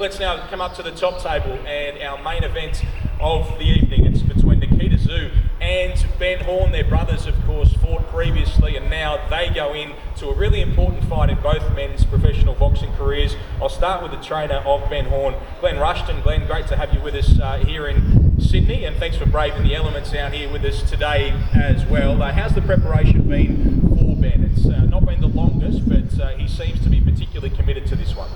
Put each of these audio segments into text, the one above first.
Let's now come up to the top table and our main event of the evening. It's between Nikita Tszyu and Ben Horn. Their brothers, of course, fought previously, and now they go in to a really important fight in both men's professional boxing careers. I'll start with the trainer of Ben Horn, Glenn Rushton. Glenn, great to have you with us here in Sydney, and thanks for braving the elements out here with us today as well. How's the preparation been for Ben? It's not been the longest, but he seems to be particularly committed to this one.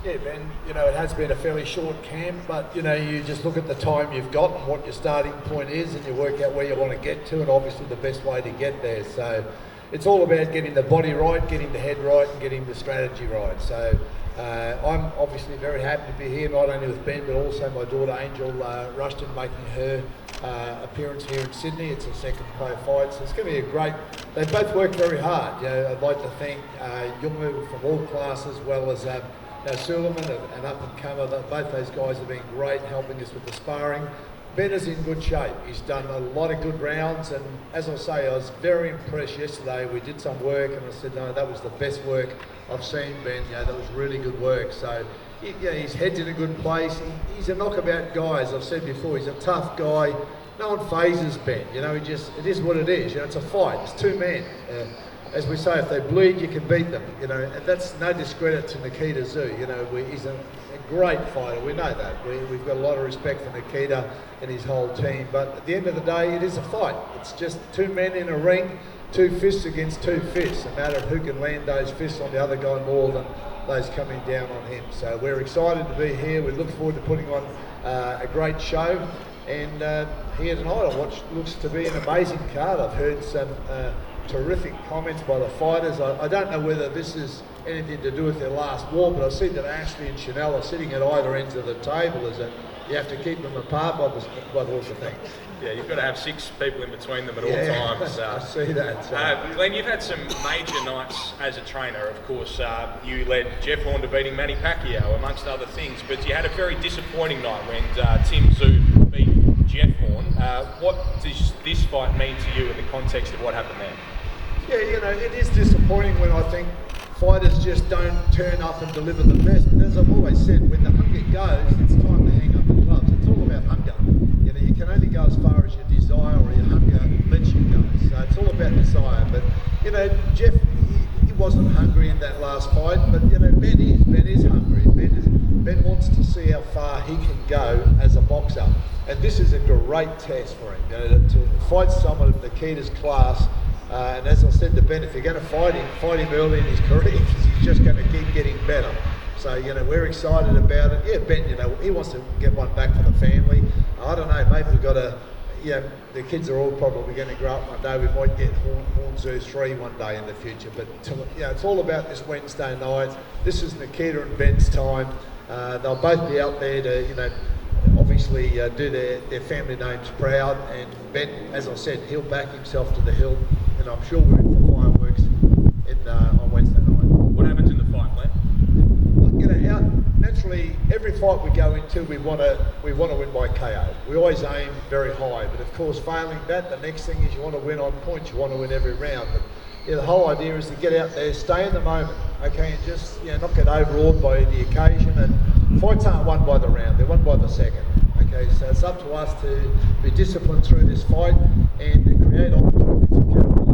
Yeah, Ben, it has been a fairly short camp, but, you just look at the time you've got and what your starting point is, and you work out where you want to get to, and obviously the best way to get there. So it's all about getting the body right, getting the head right, and getting the strategy right. So I'm obviously very happy to be here, not only with Ben, but also my daughter Angel Rushton making her appearance here in Sydney. It's her second pro fight, so it's going to be a great. They both work very hard. I'd like to thank Junge from all classes, as well as Sullivan, an up-and-comer. Both those guys have been great helping us with the sparring. Ben is in good shape. He's done a lot of good rounds, and as I say, I was very impressed yesterday. We did some work, and I said, no, that was the best work I've seen, Ben. That was really good work. So his head's in a good place. He's a knockabout guy, as I've said before. He's a tough guy. No one phases Ben. It is what it is. It's a fight. It's two men. As we say, if they bleed, you can beat them, and that's no discredit to Nikita Tszyu. He's a great fighter, we know that. We've got a lot of respect for Nikita and his whole team, but at the end of the day, it is a fight. It's just two men in a ring, two fists against two fists, a matter of who can land those fists on the other guy more than those coming down on him. So we're excited to be here. We look forward to putting on a great show, and here tonight, looks to be an amazing card. I've heard some terrific comments by the fighters. I don't know whether this is anything to do with their last war, but I see that Ashley and Chanel are sitting at either ends of the table. Is that you have to keep them apart by the looks of things? Yeah, you've got to have 6 people in between them at all times. I see that. Glenn, you've had some major nights as a trainer. Of course, you led Jeff Horn to beating Manny Pacquiao, amongst other things, but you had a very disappointing night when Tszyu beat Jeff Horn. What does this fight mean to you in the context of what happened there? Yeah, it is disappointing when I think fighters just don't turn up and deliver the best. But as I've always said, when the hunger goes, it's time to hang up the gloves. It's all about hunger. You can only go as far as your desire or your hunger lets you go. So it's all about desire. But Jeff, he wasn't hungry in that last fight. But Ben is hungry. Ben wants to see how far he can go as a boxer, and this is a great test for him. To fight someone of Nikita's class. And as I said to Ben, if you're going to fight him early in his career, because he's just going to keep getting better. So, we're excited about it. Yeah, Ben, he wants to get one back for the family. I don't know, maybe we've got to, the kids are all probably going to grow up one day. We might get Horn Tszyu 3 one day in the future. But, it's all about this Wednesday night. This is Nikita and Ben's time. They'll both be out there to, obviously do their family names proud. And Ben, as I said, he'll back himself to the hill. And I'm sure we're in for fireworks on Wednesday night. What happens in the fight, Glenn? Naturally, every fight we go into, we want to win by KO. We always aim very high, but of course, failing that, the next thing is you want to win on points. You want to win every round. But the whole idea is to get out there, stay in the moment, okay, and just not get overawed by the occasion. And fights aren't won by the round; they're won by the second. Okay, so it's up to us to be disciplined through this fight and to create opportunities and capitalise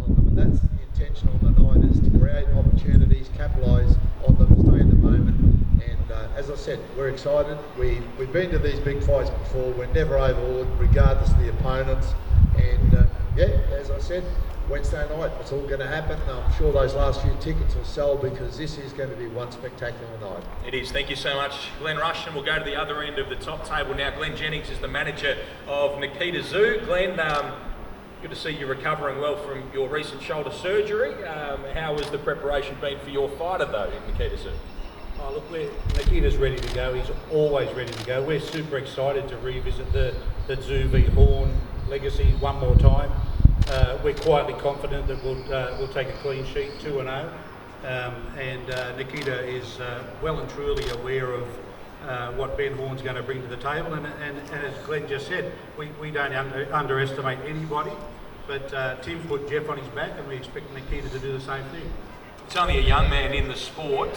on them. And that's the intention on the night, is to create opportunities, capitalise on them, stay in the moment. And as I said, we're excited. We've been to these big fights before. We're never overawed, regardless of the opponents. And as I said, Wednesday night, it's all going to happen. I'm sure those last few tickets will sell, because this is going to be one spectacular night. It is. Thank you so much, Glenn Rushton. We'll go to the other end of the top table now. Glenn Jennings is the manager of Nikita Tszyu. Glenn, good to see you recovering well from your recent shoulder surgery. How has the preparation been for your fighter, though, in Nikita Tszyu? Oh, look, Nikita's ready to go. He's always ready to go. We're super excited to revisit the Tszyu v Horn legacy one more time. We're quietly confident that we'll take a clean sheet, 2-0, and Nikita is well and truly aware of what Ben Horn's going to bring to the table, and as Glenn just said, we don't underestimate anybody, but Tim put Jeff on his back, and we expect Nikita to do the same thing. He's only a young man in the sport.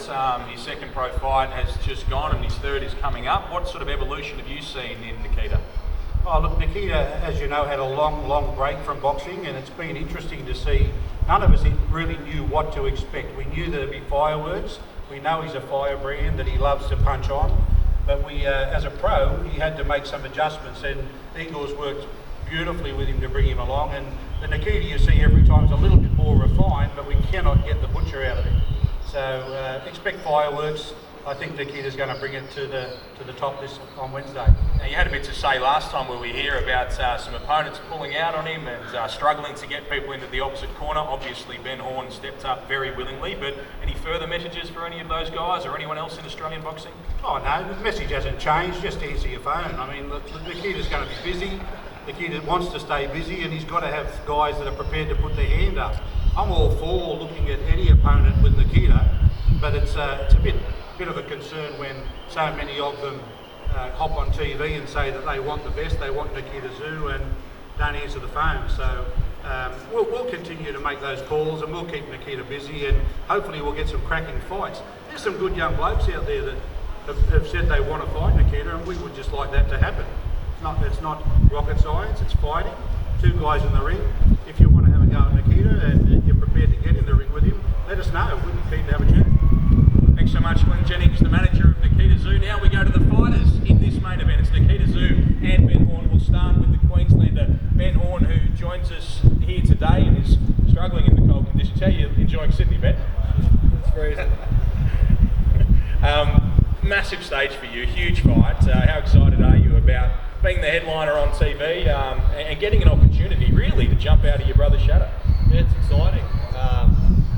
His second pro fight has just gone and his third is coming up. What sort of evolution have you seen in Nikita? Oh, look, Nikita, as you know, had a long break from boxing, and it's been interesting to see. None of us really knew what to expect. We knew there'd be fireworks. We know he's a firebrand, that he loves to punch on. But we, as a pro, he had to make some adjustments, and Eagles worked beautifully with him to bring him along. And the Nikita you see every time is a little bit more refined, but we cannot get the butcher out of him. So expect fireworks. I think Nikita's going to bring it to the top this on Wednesday. Now, you had a bit to say last time when we hear about some opponents pulling out on him and struggling to get people into the opposite corner. Obviously, Ben Horn stepped up very willingly, but any further messages for any of those guys or anyone else in Australian boxing? Oh no, the message hasn't changed. Just answer your phone. I mean, Nikita's going to be busy. Nikita wants to stay busy, and he's got to have guys that are prepared to put their hand up. I'm all for looking at any opponent with Nikita, but it's a bit of a concern when so many of them hop on TV and say that they want the best, they want Nikita Tszyu, and don't answer the phone. So we'll continue to make those calls, and we'll keep Nikita busy, and hopefully we'll get some cracking fights. There's some good young blokes out there that have said they want to fight Nikita, and we would just like that to happen. It's not rocket science, it's fighting. Two guys in the ring. If you want to have a go at Nikita and you're prepared to get in the ring with him, let us know. We'd be keen to have a chat. Thanks so much, Glenn Jennings, the manager of Nikita Tszyu. Now we go to the fighters in this main event. It's Nikita Tszyu and Ben Horn. We'll start with the Queenslander, Ben Horn, who joins us here today and is struggling in the cold conditions. How are you enjoying Sydney, Ben? It's freezing. Massive stage for you, huge fight. How excited are you about being the headliner on TV and getting an opportunity, really, to jump out of your brother's shadow? Yeah, it's exciting.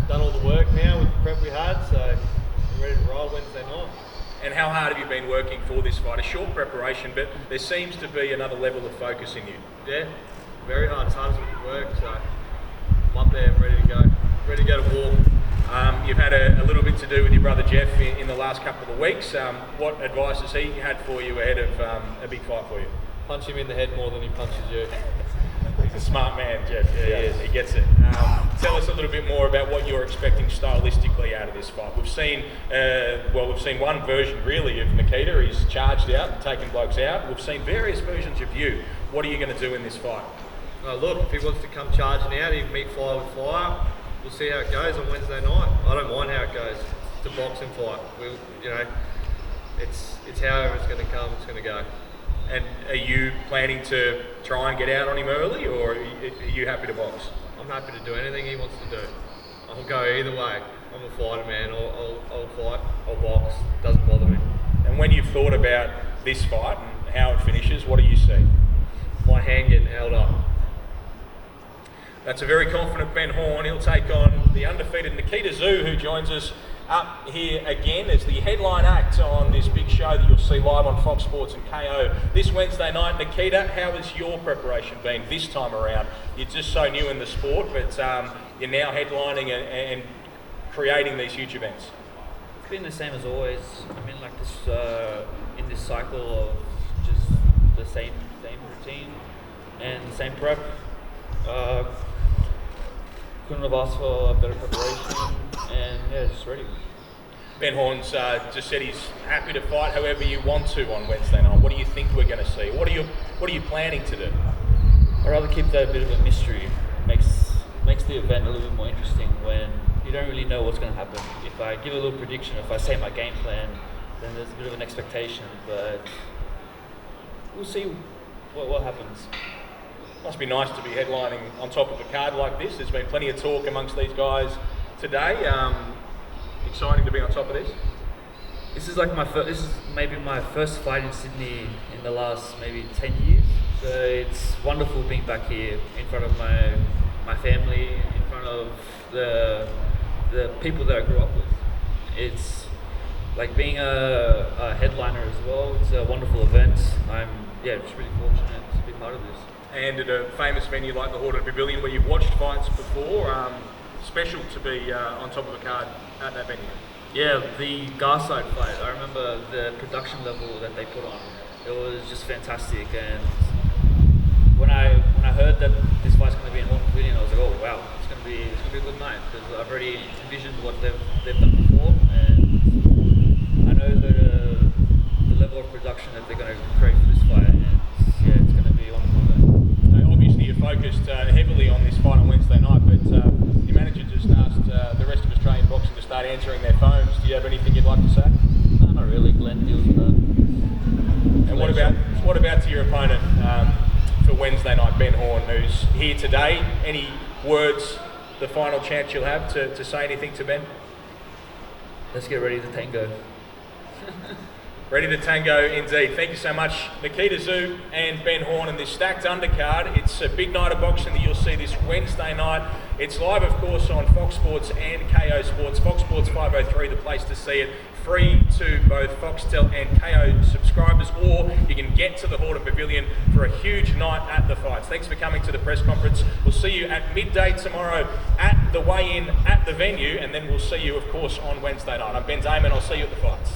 Done all the work now with the prep we had, so we're ready to roll Wednesday night. And how hard have you been working for this fight? A short preparation, but there seems to be another level of focus in you. Yeah, very hard. It's hard as we can work, so I'm up there, ready to go. Ready to go to war. You've had a little bit to do with your brother Jeff in the last couple of weeks. What advice has he had for you ahead of a big fight for you? Punch him in the head more than he punches you. He's a smart man, Jeff. Yeah, he is. He gets it. Tell us a little bit more about what you're expecting stylistically out of this fight. We've seen one version really of Nikita. He's charged out and taken blokes out. We've seen various versions of you. What are you going to do in this fight? Look, if he wants to come charging out, he can meet fire with fire. We'll see how it goes on Wednesday night. I don't mind how it goes. It's a boxing fight. It's however it's going to come, it's going to go. And are you planning to try and get out on him early, or are you happy to box? I'm happy to do anything he wants to do. I'll go either way. I'm a fighter, man. I'll fight, I'll box. Doesn't bother me. And when you've thought about this fight and how it finishes, what do you see? My hand getting held up. That's a very confident Ben Horn. He'll take on the undefeated Nikita Tszyu, who joins us up here again as the headline act on this big show that you'll see live on Fox Sports and KO this Wednesday night. Nikita, how has your preparation been this time around? You're just so new in the sport, but you're now headlining and creating these huge events. It's been the same as always. I mean, like this in this cycle of just the same routine and the same prep. Couldn't have asked for a better preparation, and yeah, just ready. Ben Horn's just said he's happy to fight however you want to on Wednesday night. What do you think we're going to see? What are you planning to do? I'd rather keep that a bit of a mystery. Makes the event a little bit more interesting when you don't really know what's going to happen. If I give a little prediction, if I say my game plan, then there's a bit of an expectation, but we'll see what happens. Must be nice to be headlining on top of a card like this. There's been plenty of talk amongst these guys today. Exciting to be on top of this. This is maybe my first fight in Sydney in the last maybe 10 years. So it's wonderful being back here in front of my family, in front of the people that I grew up with. It's like being a headliner as well. It's a wonderful event. I'm just really fortunate to be part of this. And at a famous venue like the Horton Pavilion where you've watched fights before, special to be on top of a card at that venue. Yeah, the Garside fight, I remember the production level that they put on. It was just fantastic, and when I heard that this fight's going to be in Horton Pavilion, I was like, oh wow, it's going to it's gonna be a good night because I've already envisioned what they've done before, and I know the level of production that they're gonna create for this fight, and yeah, it's gonna be a wonderful day. Now, obviously, you're focused heavily on this fight on Wednesday night, but your manager just asked the rest of Australian boxing to start answering their phones. Do you have anything you'd like to say? No, not really. Glenn deals with that. And what about to your opponent for Wednesday night, Ben Horn, who's here today? Any words, the final chance you'll have to say anything to Ben? Let's get ready to tango. Ready to tango indeed. Thank you so much, Nikita Tszyu and Ben Horn, in this stacked undercard. It's a big night of boxing that you'll see this Wednesday night. It's live, of course, on Fox Sports and KO Sports. Fox Sports 503, the place to see it. Free to both Foxtel and KO subscribers, or you can get to the Horton Pavilion for a huge night at the fights. Thanks for coming to the press conference. We'll see you at midday tomorrow at the weigh-in at the venue, and then we'll see you, of course, on Wednesday night. I'm Ben Damon. I'll see you at the fights.